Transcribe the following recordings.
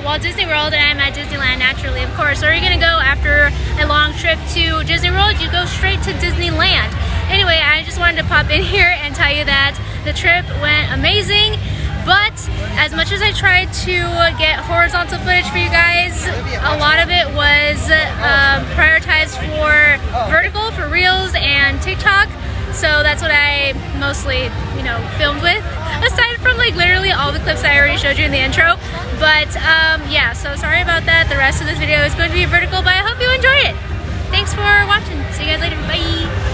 Walt Disney World, and I'm at Disneyland naturally, of course. Or you're gonna go after a long trip to Disney World, you go straight to Disneyland. Anyway, I just wanted to pop in here and tell you that the trip went amazing. But as much as I tried to get horizontal footage for you guys, a lot of it was prioritized for vertical, for Reels and TikTok. So that's what I mostly, filmed with, aside from like literally all the clips that I already showed you in the intro. But yeah, so sorry about that. The rest of this video is going to be vertical, but I hope you enjoy it. Thanks for watching. See you guys later. Bye.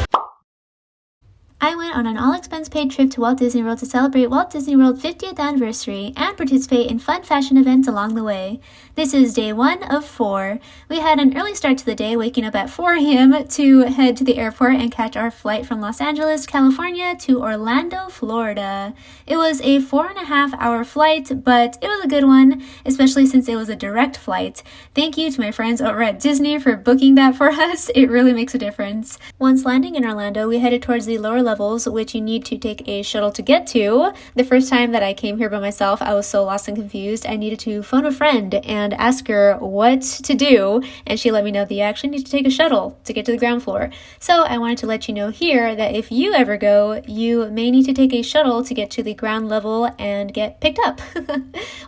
I went on an all-expense-paid trip to Walt Disney World to celebrate Walt Disney World's 50th anniversary and participate in fun fashion events along the way. This is day 1 of 4. We had an early start to the day, waking up at 4 a.m. to head to the airport and catch our flight from Los Angeles, California to Orlando, Florida. It was a 4.5-hour flight, but it was a good one, especially since it was a direct flight. Thank you to my friends over at Disney for booking that for us. It really makes a difference. Once landing in Orlando, we headed towards the lower levels, which you need to take a shuttle to get to. The first time that I came here by myself, I was so lost and confused. I needed to phone a friend and ask her what to do, and she let me know that you actually need to take a shuttle to get to the ground floor. So I wanted to let you know here that if you ever go, you may need to take a shuttle to get to the ground level and get picked up.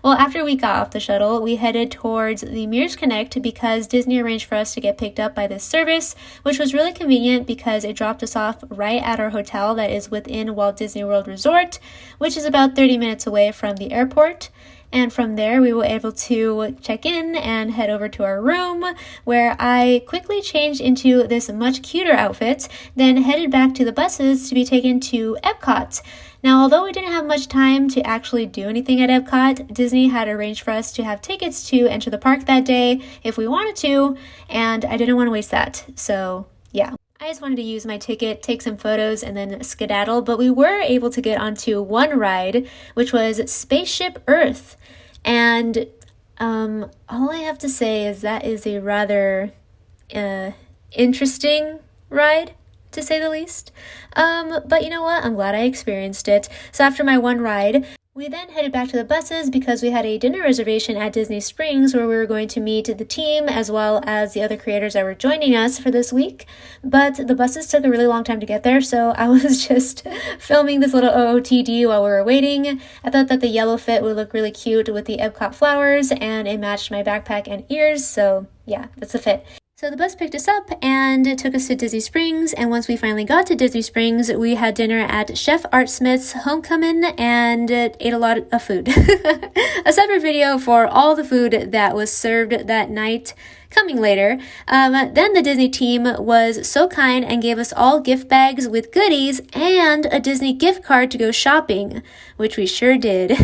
Well, after we got off the shuttle, we headed towards the Mears Connect because Disney arranged for us to get picked up by this service, which was really convenient because it dropped us off right at our hotel that is within Walt Disney World Resort, which is about 30 minutes away from the airport. And from there, we were able to check in and head over to our room, where I quickly changed into this much cuter outfit, then headed back to the buses to be taken to Epcot. Now, although we didn't have much time to actually do anything at Epcot, Disney had arranged for us to have tickets to enter the park that day if we wanted to, and I didn't want to waste that. So, yeah. I just wanted to use my ticket, take some photos, and then skedaddle, but we were able to get onto one ride, which was Spaceship Earth. And all I have to say is that is a rather interesting ride, to say the least. But you know what? I'm glad I experienced it. So after my one ride, we then headed back to the buses because we had a dinner reservation at Disney Springs where we were going to meet the team as well as the other creators that were joining us for this week. But the buses took a really long time to get there, so I was just filming this little OOTD while we were waiting. I thought that the yellow fit would look really cute with the Epcot flowers, and it matched my backpack and ears, so yeah, that's the fit. So the bus picked us up and took us to Disney Springs, and once we finally got to Disney Springs, we had dinner at Chef Art Smith's Homecoming and ate a lot of food. A separate video for all the food that was served that night coming later. Then the Disney team was so kind and gave us all gift bags with goodies and a Disney gift card to go shopping, which we sure did.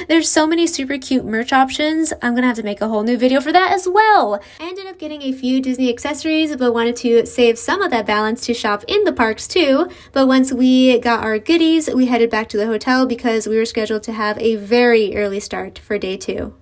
There's so many super cute merch options. I'm gonna have to make a whole new video for that as well. I ended up getting a few Disney accessories, but wanted to save some of that balance to shop in the parks too. But once we got our goodies, we headed back to the hotel because we were scheduled to have a very early start for day 2.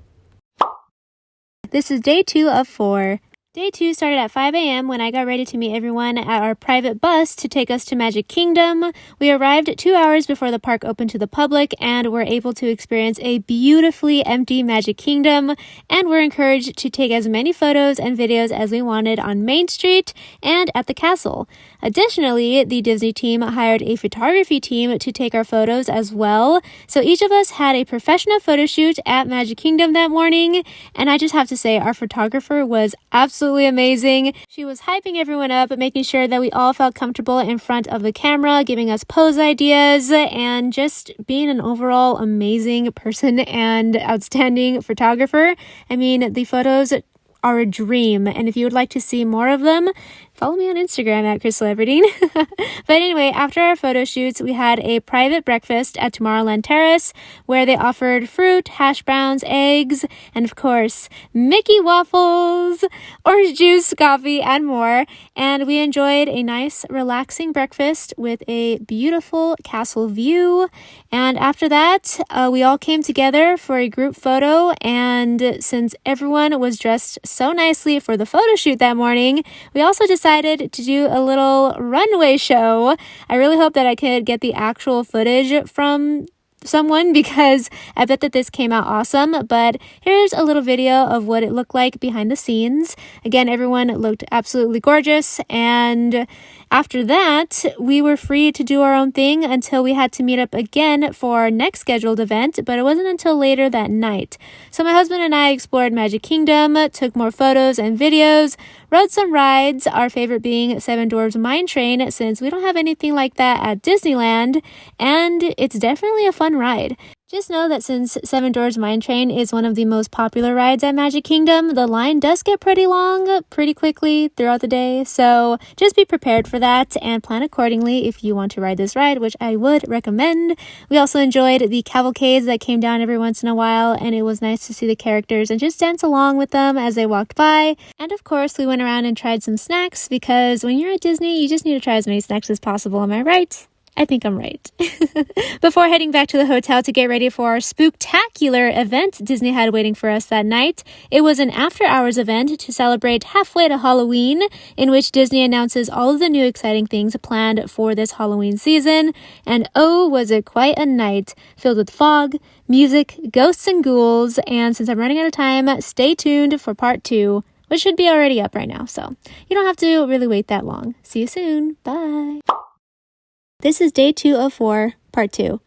This is day 2 of 4. Day 2 started at 5 a.m. when I got ready to meet everyone at our private bus to take us to Magic Kingdom. We arrived 2 hours before the park opened to the public and were able to experience a beautifully empty Magic Kingdom, and were encouraged to take as many photos and videos as we wanted on Main Street and at the castle. Additionally, the Disney team hired a photography team to take our photos as well. So each of us had a professional photo shoot at Magic Kingdom that morning, and I just have to say our photographer was absolutely amazing. She was hyping everyone up, making sure that we all felt comfortable in front of the camera, giving us pose ideas, and just being an overall amazing person and outstanding photographer. I mean, the photos are a dream, and if you would like to see more of them, follow me on Instagram at Krystal Everdeen. But anyway, after our photo shoots, we had a private breakfast at Tomorrowland Terrace where they offered fruit, hash browns, eggs, and of course, Mickey waffles, orange juice, coffee, and more. And we enjoyed a nice, relaxing breakfast with a beautiful castle view. And after that, we all came together for a group photo. And since everyone was dressed so nicely for the photo shoot that morning, we also decided to do a little runway show. I really hope that I could get the actual footage from someone because I bet that this came out awesome. But here's a little video of what it looked like behind the scenes. Again, everyone looked absolutely gorgeous, and after that, we were free to do our own thing until we had to meet up again for our next scheduled event, but it wasn't until later that night. So my husband and I explored Magic Kingdom, took more photos and videos, rode some rides, our favorite being Seven Dwarfs Mine Train since we don't have anything like that at Disneyland, and it's definitely a fun ride. Just know that since Seven Dwarfs Mine Train is one of the most popular rides at Magic Kingdom, the line does get pretty long pretty quickly throughout the day, so just be prepared for that and plan accordingly if you want to ride this ride, which I would recommend. We also enjoyed the cavalcades that came down every once in a while, and it was nice to see the characters and just dance along with them as they walked by. And of course, we went around and tried some snacks because when you're at Disney, you just need to try as many snacks as possible. Am I right? I think I'm right. Before heading back to the hotel to get ready for our spooktacular event Disney had waiting for us that night, it was an after-hours event to celebrate halfway to Halloween, in which Disney announces all of the new exciting things planned for this Halloween season. And oh, was it quite a night filled with fog, music, ghosts, and ghouls. And since I'm running out of time, stay tuned for part 2, which should be already up right now, so you don't have to really wait that long. See you soon. Bye. This is day 2 of 4, part 2.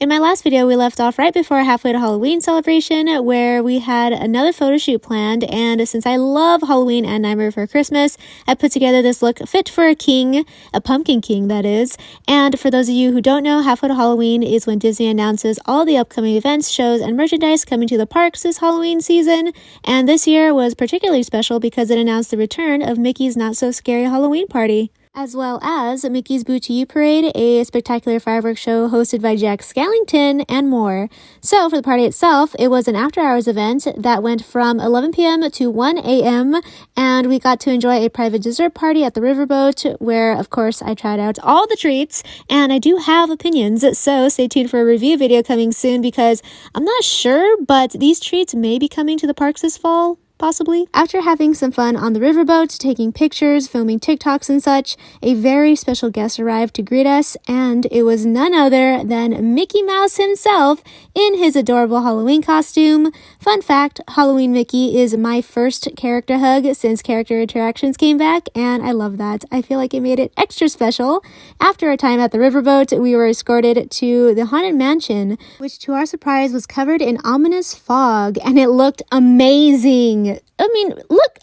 In my last video, we left off right before Halfway to Halloween celebration, where we had another photo shoot planned, and since I love Halloween and Nightmare Before Christmas, I put together this look fit for a king, a pumpkin king that is. And for those of you who don't know, Halfway to Halloween is when Disney announces all the upcoming events, shows, and merchandise coming to the parks this Halloween season, and this year was particularly special because it announced the return of Mickey's Not So Scary Halloween Party, as well as Mickey's Boo to You Parade, a spectacular fireworks show hosted by Jack Skellington, and more. So for the party itself, it was an after-hours event that went from 11 p.m. to 1 a.m., and we got to enjoy a private dessert party at the riverboat, where, of course, I tried out all the treats, and I do have opinions, so stay tuned for a review video coming soon because I'm not sure, but these treats may be coming to the parks this fall. Possibly. After having some fun on the riverboat, taking pictures, filming TikToks and such, a very special guest arrived to greet us, and it was none other than Mickey Mouse himself in his adorable Halloween costume. Fun fact, Halloween Mickey is my first character hug since character interactions came back, and I love that. I feel like it made it extra special. After our time at the riverboat, we were escorted to the Haunted Mansion, which to our surprise was covered in ominous fog, and it looked amazing. I mean, look,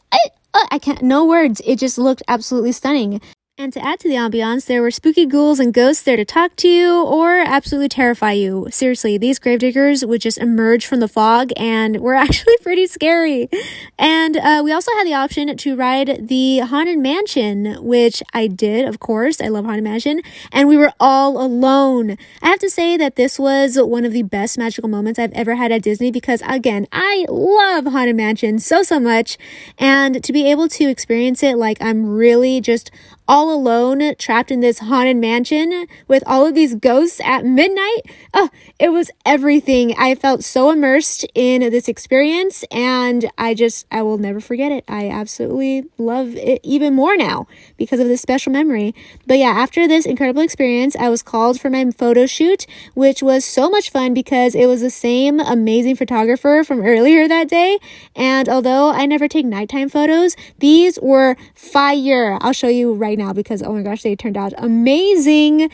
I can't, no words. It just looked absolutely stunning. And to add to the ambiance, there were spooky ghouls and ghosts there to talk to you or absolutely terrify you. Seriously, these gravediggers would just emerge from the fog and were actually pretty scary. And we also had the option to ride the Haunted Mansion, which I did, of course. I love Haunted Mansion. And we were all alone. I have to say that this was one of the best magical moments I've ever had at Disney because, again, I love Haunted Mansion so much. And to be able to experience it like I'm really just all alone, trapped in this haunted mansion with all of these ghosts at midnight. Oh, it was everything. I felt so immersed in this experience, and I will never forget it. I absolutely love it even more now because of this special memory. But yeah, after this incredible experience, I was called for my photo shoot, which was so much fun because it was the same amazing photographer from earlier that day. And although I never take nighttime photos, these were fire. I'll show you right now because oh my gosh, they turned out amazing.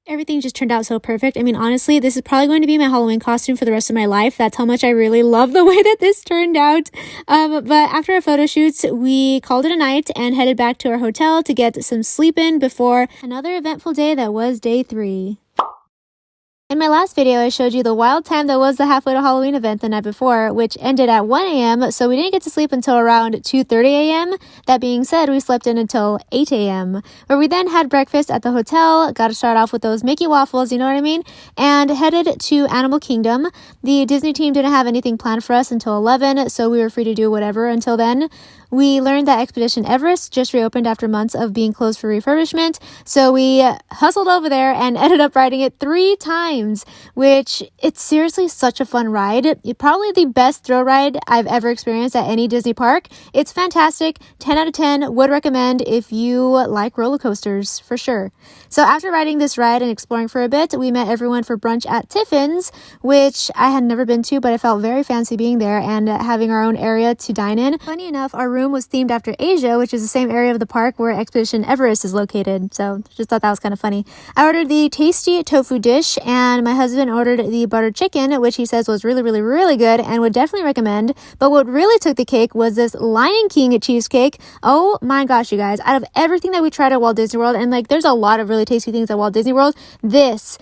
Everything just turned out so perfect. I mean, honestly, this is probably going to be my Halloween costume for the rest of my life. That's how much I really love the way that this turned out. But after our photo shoots, we called it a night and headed back to our hotel to get some sleep in before another eventful day that was day 3. In my last video, I showed you the wild time that was the Halfway to Halloween event the night before, which ended at 1 a.m., so we didn't get to sleep until around 2:30 a.m. That being said, we slept in until 8 a.m., where we then had breakfast at the hotel, got to start off with those Mickey waffles, you know what I mean, and headed to Animal Kingdom. The Disney team didn't have anything planned for us until 11, so we were free to do whatever until then. we learned that Expedition Everest just reopened after months of being closed for refurbishment. So we hustled over there and ended up riding it 3 times, which it's seriously such a fun ride. It's probably the best thrill ride I've ever experienced at any Disney park. It's fantastic. 10 out of 10. Would recommend if you like roller coasters, for sure. So after riding this ride and exploring for a bit, we met everyone for brunch at Tiffin's, which I had never been to, but I felt very fancy being there and having our own area to dine in. Funny enough, our room was themed after Asia, which is the same area of the park where Expedition Everest is located. So just thought that was kind of funny. I ordered the tasty tofu dish, and my husband ordered the buttered chicken, which he says was really, really, really good and would definitely recommend. But what really took the cake was this Lion King cheesecake. Oh my gosh, you guys. Out of everything that we tried at Walt Disney World, and like there's a lot of really tasty things at Walt Disney World, this,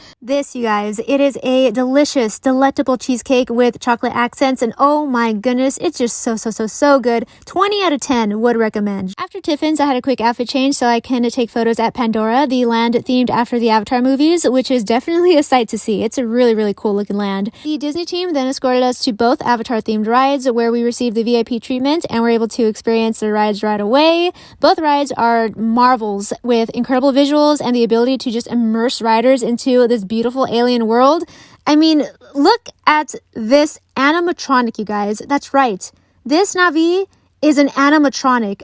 you guys, it is a delicious, delectable cheesecake with chocolate accents, and oh my goodness, it's just so good. 20 out of 10 would recommend. After Tiffin's, I had a quick outfit change so I can take photos at Pandora, the land themed after the Avatar movies, which is definitely a sight to see. It's a really, really cool looking land. The Disney team then escorted us to both Avatar themed rides where we received the VIP treatment and were able to experience the rides right away. Both rides are marvels with incredible visuals and the ability to just immerse riders into this beautiful alien world. I mean, look at this animatronic, you guys. That's right. This Na'vi is an animatronic.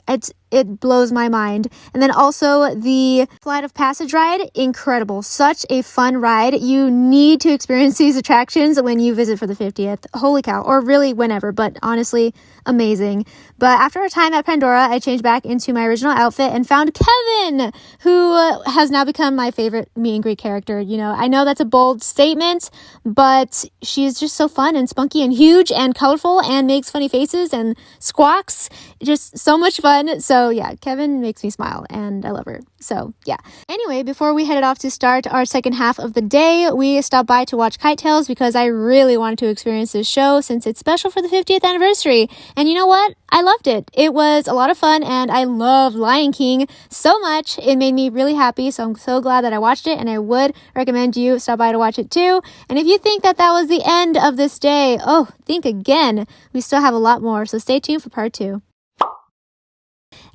It blows my mind. And then also the Flight of Passage ride, incredible. Such a fun ride. You need to experience these attractions when you visit for the 50th. Holy cow. Or really whenever, but honestly, amazing. But after our time at Pandora, I changed back into my original outfit and found Kevin, who has now become my favorite meet and greet character. You know, I know that's a bold statement, but she's just so fun and spunky and huge and colorful and makes funny faces and squawks. Just so much fun. So yeah, Kevin makes me smile and I love her. So yeah. Anyway, before we headed off to start our second half of the day, we stopped by to watch Kite Tales because I really wanted to experience this show since it's special for the 50th anniversary. And you know what? I loved it. It was a lot of fun and I love Lion King so much. It made me really happy. So I'm so glad that I watched it and I would recommend you stop by to watch it too. And if you think that that was the end of this day, oh, think again. We still have a lot more. So stay tuned for part 2.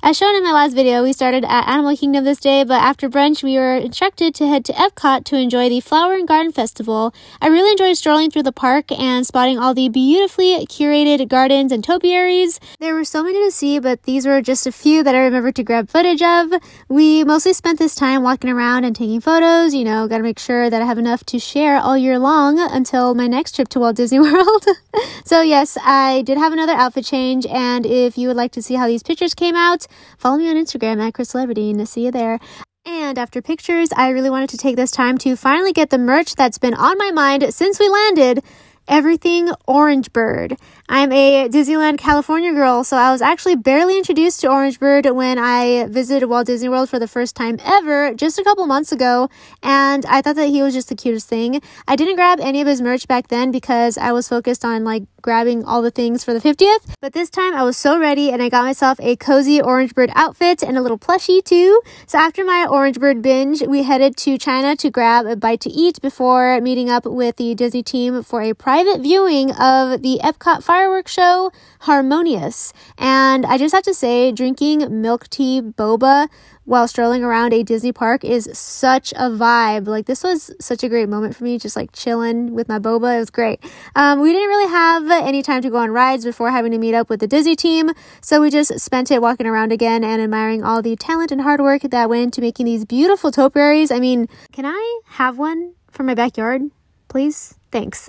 As shown in my last video, we started at Animal Kingdom this day, but after brunch, we were instructed to head to Epcot to enjoy the Flower and Garden Festival. I really enjoyed strolling through the park and spotting all the beautifully curated gardens and topiaries. There were so many to see, but these were just a few that I remembered to grab footage of. We mostly spent this time walking around and taking photos. You know, gotta make sure that I have enough to share all year long until my next trip to Walt Disney World. So yes, I did have another outfit change, and if you would like to see how these pictures came out, follow me on Instagram at Krystal Everdeen. See you there. And after pictures, I really wanted to take this time to finally get the merch that's been on my mind since we landed. Everything Orange Bird. I'm a Disneyland California girl, so I was actually barely introduced to Orange Bird when I visited Walt Disney World for the first time ever, just a couple months ago, and I thought that he was just the cutest thing. I didn't grab any of his merch back then because I was focused on grabbing all the things for the 50th, but this time I was so ready and I got myself a cozy Orange Bird outfit and a little plushie too. So after my Orange Bird binge, we headed to China to grab a bite to eat before meeting up with the Disney team for a private viewing of the Epcot fireworks show, Harmonious. And I just have to say, drinking milk tea boba while strolling around a Disney park is such a vibe. This was such a great moment for me, just chilling with my boba. It was great. We didn't really have any time to go on rides before having to meet up with the Disney team, so we just spent it walking around again and admiring all the talent and hard work that went into making these beautiful topiaries. I mean, can I have one for my backyard, please? Thanks.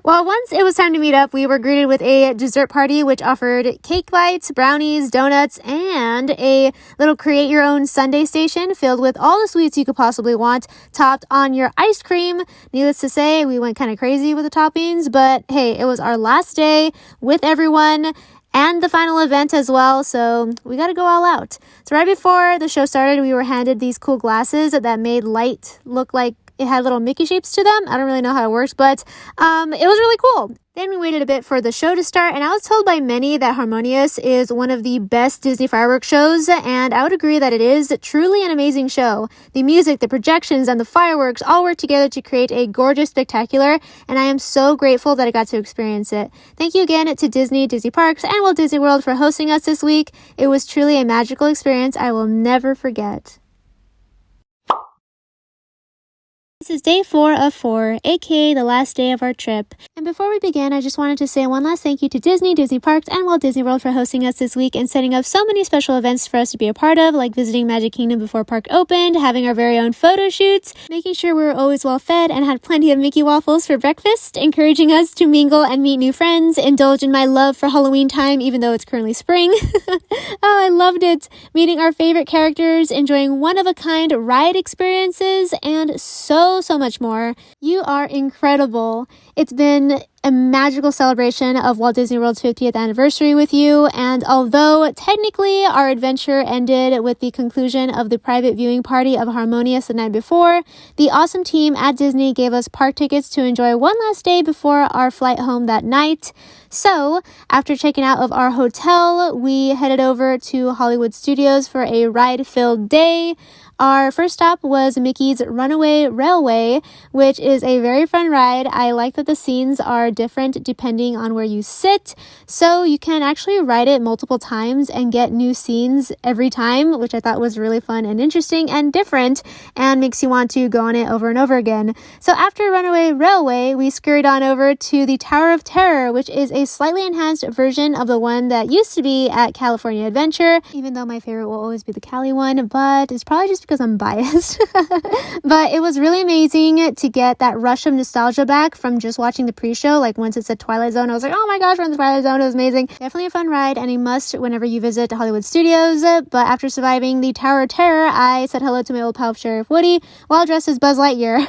Well, once it was time to meet up, we were greeted with a dessert party which offered cake bites, brownies, donuts, and a little create your own sundae station filled with all the sweets you could possibly want, topped on your ice cream. Needless to say, we went kind of crazy with the toppings, but hey, it was our last day with everyone and the final event as well, so we gotta go all out. So right before the show started, we were handed these cool glasses that made light look like It had little Mickey shapes to them. I don't really know how it works, but it was really cool. Then we waited a bit for the show to start, and I was told by many that Harmonious is one of the best Disney fireworks shows, and I would agree that it is truly an amazing show. The music, the projections, and the fireworks all work together to create a gorgeous spectacular, and I am so grateful that I got to experience it. Thank you again to Disney, Disney Parks, and Walt Disney World for hosting us this week. It was truly a magical experience I will never forget. This is day 4 of 4, aka the last day of our trip. And before we begin, I just wanted to say one last thank you to Disney, Disney Parks, and Walt Disney World for hosting us this week and setting up so many special events for us to be a part of, like visiting Magic Kingdom before park opened, having our very own photo shoots, making sure we were always well fed and had plenty of Mickey waffles for breakfast, encouraging us to mingle and meet new friends, indulge in my love for Halloween time even though it's currently spring. Oh, I loved it. Meeting our favorite characters, enjoying one-of-a-kind ride experiences, and so much more. You are incredible. It's been a magical celebration of Walt Disney World's 50th anniversary with you, and although technically our adventure ended with the conclusion of the private viewing party of Harmonious the night before, the awesome team at Disney gave us park tickets to enjoy one last day before our flight home that night. So, after checking out of our hotel, we headed over to Hollywood Studios for a ride-filled day. Our first stop was Mickey's Runaway Railway, which is a very fun ride. I like that the scenes are different depending on where you sit, so you can actually ride it multiple times and get new scenes every time, which I thought was really fun and interesting and different, and makes you want to go on it over and over again. So after Runaway Railway, we scurried on over to the Tower of Terror, which is a slightly enhanced version of the one that used to be at California Adventure, even though my favorite will always be the Cali one, but it's probably just because I'm biased. But it was really amazing to get that rush of nostalgia back from just watching the pre-show. Like once it said Twilight Zone, I was like, oh my gosh, we're in the Twilight Zone. It was amazing. Definitely a fun ride and a must whenever you visit Hollywood Studios. But after surviving the Tower of Terror, I said hello to my old pal Sheriff Woody while dressed as Buzz Lightyear.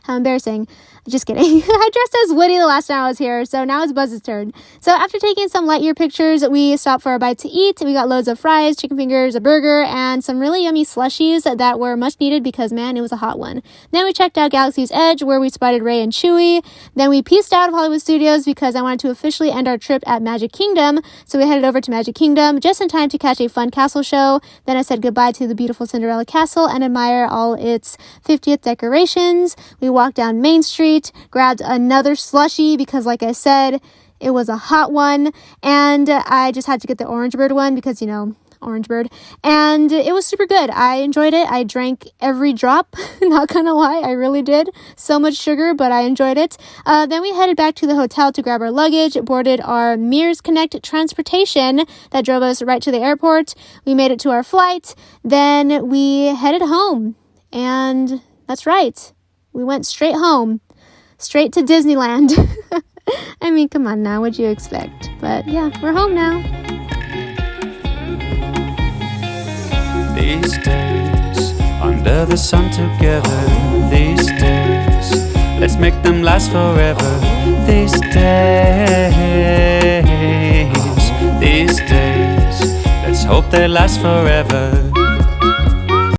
How embarrassing. Just kidding. I dressed as Woody the last time I was here, so now it's Buzz's turn. So after taking some Lightyear pictures, we stopped for a bite to eat. We got loads of fries, chicken fingers, a burger, and some really yummy slushies that were much needed because, man, it was a hot one. Then we checked out Galaxy's Edge, where we spotted Ray and Chewie. Then we pieced out of Hollywood Studios because I wanted to officially end our trip at Magic Kingdom, so we headed over to Magic Kingdom just in time to catch a fun castle show. Then I said goodbye to the beautiful Cinderella Castle and admire all its 50th decorations. We walked down Main Street, grabbed another slushie because, like I said, it was a hot one, and I just had to get the Orange Bird one because, you know, Orange Bird, and it was super good. I enjoyed it. I drank every drop, not gonna lie, I really did. So much sugar, but I enjoyed it. Then we headed back to the hotel to grab our luggage, boarded our Mears Connect transportation that drove us right to the airport. We made it to our flight, then we headed home, and that's right, we went straight home. Straight to Disneyland. I mean, come on now, what'd you expect? But yeah, we're home now. These days, under the sun together. These days, let's make them last forever. These days, let's hope they last forever.